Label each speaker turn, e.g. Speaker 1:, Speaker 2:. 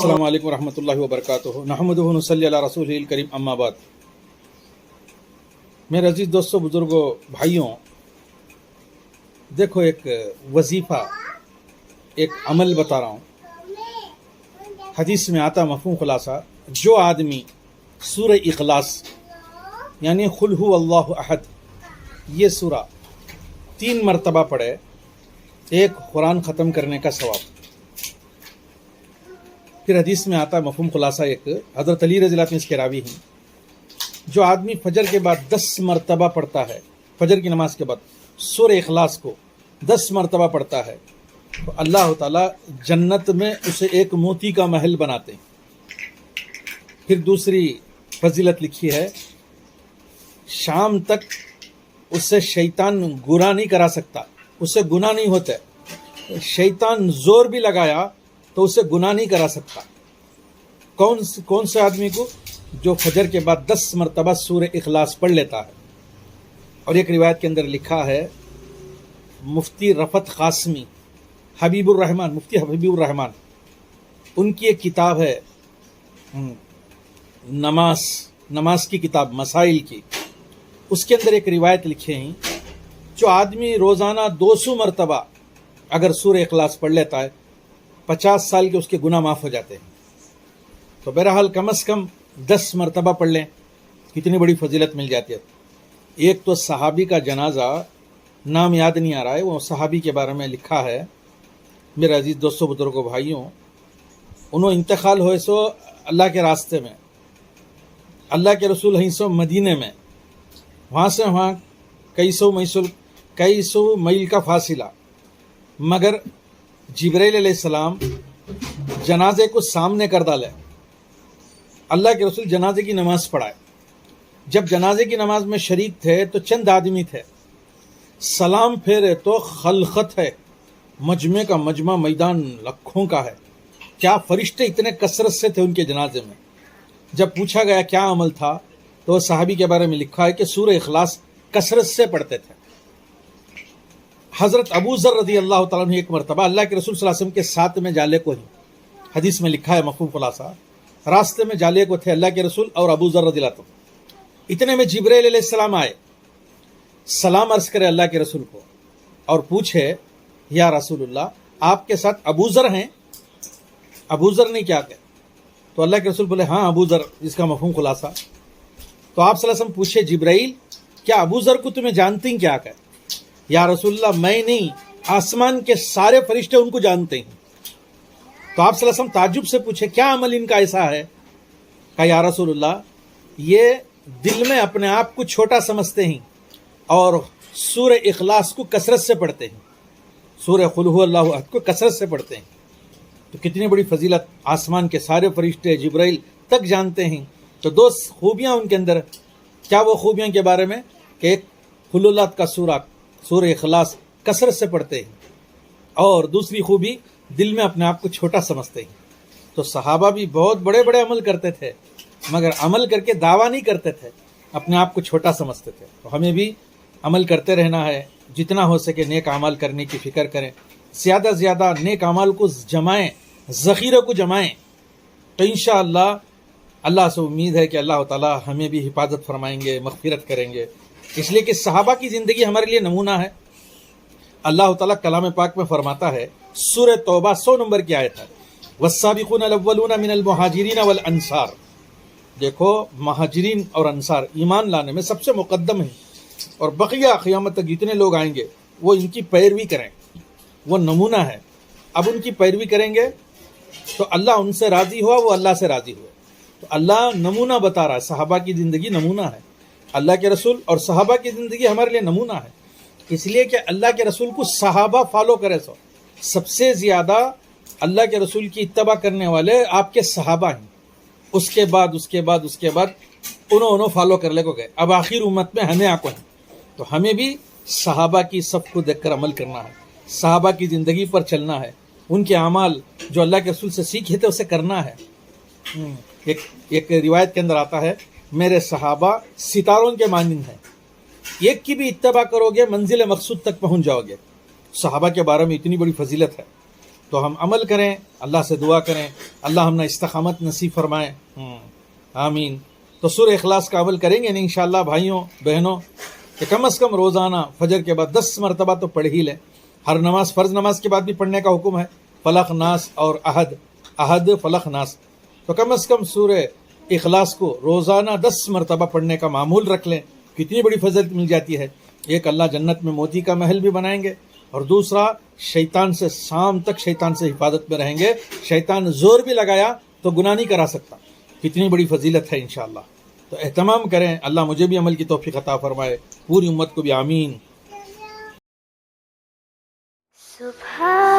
Speaker 1: السلام علیکم ورحمۃ اللہ وبرکاتہ نحمدہ و نصلی علی رسولہ الکریم اما بعد۔ میرے عزیز دوستوں، بزرگوں، بھائیوں، دیکھو ایک وظیفہ، ایک عمل بتا رہا ہوں۔ حدیث میں آتا مفہوم خلاصہ، جو آدمی سورہ اخلاص یعنی قل ھو اللہ احد یہ سورہ 3 مرتبہ پڑھے، ایک قرآن ختم کرنے کا ثواب۔ پھر حدیث میں آتا مفہوم خلاصہ، ایک حضرت علی رضی اللہ عنہ اس کے راوی ہیں، جو آدمی فجر کے بعد 10 مرتبہ پڑھتا ہے، فجر کی نماز کے بعد سورہ اخلاص کو 10 مرتبہ پڑھتا ہے، تو اللہ تعالیٰ جنت میں اسے ایک موتی کا محل بناتے ہیں۔ پھر دوسری فضیلت لکھی ہے، شام تک اس سے شیطان گناہ نہیں کرا سکتا، اس سے گناہ نہیں ہوتا ہے۔ شیطان زور بھی لگایا تو اسے گناہ نہیں کرا سکتا۔ کون سے آدمی کو؟ جو فجر کے بعد 10 مرتبہ سورہ اخلاص پڑھ لیتا ہے۔ اور ایک روایت کے اندر لکھا ہے، مفتی رفعت قاسمی حبیب الرحمان، مفتی حبیب الرحمان، ان کی ایک کتاب ہے نماز کی کتاب مسائل کی، اس کے اندر ایک روایت لکھے ہیں، جو آدمی روزانہ 200 مرتبہ اگر سورہ اخلاص پڑھ لیتا ہے، 50 سال کے اس کے گناہ معاف ہو جاتے ہیں۔ تو بہرحال کم از کم 10 مرتبہ پڑھ لیں، کتنی بڑی فضیلت مل جاتی ہے۔ ایک تو صحابی کا جنازہ، نام یاد نہیں آ رہا ہے، وہ صحابی کے بارے میں لکھا ہے، میرے عزیز دوستوں، بزرگوں، بھائیوں، انہوں انتقال ہوئے سو اللہ کے راستے میں، اللہ کے رسول ہیں سو مدینے میں، وہاں سے وہاں کئی سو میل کا فاصلہ، مگر جبرائیل علیہ السلام جنازے کو سامنے کر ڈالے، اللہ کے رسول جنازے کی نماز پڑھائے۔ جب جنازے کی نماز میں شریک تھے تو چند آدمی تھے، سلام پھیرے تو خلقت ہے، مجمع کا مجمع میدان لاکھوں کا ہے، کیا فرشتے اتنے کثرت سے تھے ان کے جنازے میں۔ جب پوچھا گیا کیا عمل تھا، تو صحابی کے بارے میں لکھا ہے کہ سورہ اخلاص کثرت سے پڑھتے تھے۔ حضرت ابو ذر رضی اللہ تعالیٰ عنہ ایک مرتبہ اللہ کے رسول صلی اللہ علیہ وسلم کے ساتھ میں جالے کو ہی، حدیث میں لکھا ہے مفہوم خلاصہ، راستے میں جالے کو تھے اللہ کے رسول اور ابو ذر رضی اللہ عنہ۔ اتنے میں جبرائیل علیہ السلام آئے، سلام عرض کرے اللہ کے رسول کو اور پوچھے، یا رسول اللہ، آپ کے ساتھ ابو ذر ہیں؟ ابو ذر نے کیا کہ؟ تو اللہ کے رسول بولے، ہاں ابو ذر، اس کا مفہوم خلاصہ۔ تو آپ صلی اللہ علیہ وسلم پوچھے، جبرائیل کیا ابو ذر کو تمہیں جانتے ہیں کیا کہ؟ یا رسول اللہ، میں نہیں، آسمان کے سارے فرشتے ان کو جانتے ہیں۔ تو آپ صلی اللہ علیہ وسلم تعجب سے پوچھے، کیا عمل ان کا ایسا ہے؟ کہا، یا رسول اللہ، یہ دل میں اپنے آپ کو چھوٹا سمجھتے ہیں اور سورہ اخلاص کو کثرت سے پڑھتے ہیں، سورہ قل ھو اللہ احد کو کثرت سے پڑھتے ہیں۔ تو کتنی بڑی فضیلت، آسمان کے سارے فرشتے جبرائیل تک جانتے ہیں۔ تو 2 خوبیاں ان کے اندر، کیا وہ خوبیاں کے بارے میں؟ کہ ایک قل اللہ کا سورہ اخلاص کثرت سے پڑھتے ہیں، اور دوسری خوبی دل میں اپنے آپ کو چھوٹا سمجھتے ہیں۔ تو صحابہ بھی بہت بڑے بڑے عمل کرتے تھے، مگر عمل کر کے دعویٰ نہیں کرتے تھے، اپنے آپ کو چھوٹا سمجھتے تھے۔ تو ہمیں بھی عمل کرتے رہنا ہے، جتنا ہو سکے نیک اعمال کرنے کی فکر کریں، زیادہ سے زیادہ نیک اعمال کو جمائیں، ذخیرے کو جمائیں، تو انشاءاللہ اللہ سے امید ہے کہ اللہ تعالیٰ ہمیں بھی حفاظت فرمائیں گے، مغفرت کریں گے، اس لیے کہ صحابہ کی زندگی ہمارے لیے نمونہ ہے۔ اللہ تعالیٰ کلام پاک میں فرماتا ہے، سورہ توبہ 100 نمبر کی آیت ہے، والسابقون الاولون من المہاجرین والانصار۔ دیکھو، مہاجرین اور انصار ایمان لانے میں سب سے مقدم ہیں، اور بقیہ قیامت تک جتنے لوگ آئیں گے وہ ان کی پیروی کریں، وہ نمونہ ہے۔ اب ان کی پیروی کریں گے تو اللہ ان سے راضی ہوا، وہ اللہ سے راضی ہوئے۔ تو اللہ نمونہ بتا رہا ہے، صحابہ کی زندگی نمونہ ہے، اللہ کے رسول اور صحابہ کی زندگی ہمارے لیے نمونہ ہے، اس لیے کہ اللہ کے رسول کو صحابہ فالو کرے، سب سے زیادہ اللہ کے رسول کی اتباع کرنے والے آپ کے صحابہ ہیں، اس کے بعد انہوں فالو کر لے کو گئے، اب آخر امت میں ہمیں آکو ہیں۔ تو ہمیں بھی صحابہ کی صف کو دیکھ کر عمل کرنا ہے، صحابہ کی زندگی پر چلنا ہے، ان کے اعمال جو اللہ کے رسول سے سیکھے تھے اسے کرنا ہے۔ ایک روایت کے اندر آتا ہے، میرے صحابہ ستاروں کے مانند ہیں، ایک کی بھی اتباع کرو گے منزل مقصود تک پہنچ جاؤ گے۔ صحابہ کے بارے میں اتنی بڑی فضیلت ہے۔ تو ہم عمل کریں، اللہ سے دعا کریں، اللہ ہم نے استقامت نصیب فرمائے، آمین۔ تو سورہ اخلاص کا عمل کریں گے نا انشاءاللہ بھائیوں بہنوں، کہ کم از کم روزانہ فجر کے بعد 10 مرتبہ تو پڑھ ہی لیں۔ ہر نماز، فرض نماز کے بعد بھی پڑھنے کا حکم ہے، فلق ناس اور احد فلق ناس، تو کم از کم سورہ اخلاص کو روزانہ 10 مرتبہ پڑھنے کا معمول رکھ لیں، کتنی بڑی فضیلت مل جاتی ہے۔ ایک اللہ جنت میں موتی کا محل بھی بنائیں گے، اور دوسرا شیطان سے شام تک شیطان سے حفاظت میں رہیں گے، شیطان زور بھی لگایا تو گناہ نہیں کرا سکتا، کتنی بڑی فضیلت ہے انشاءاللہ۔ تو اہتمام کریں، اللہ مجھے بھی عمل کی توفیق عطا فرمائے، پوری امت کو بھی آمین۔
Speaker 2: سبحان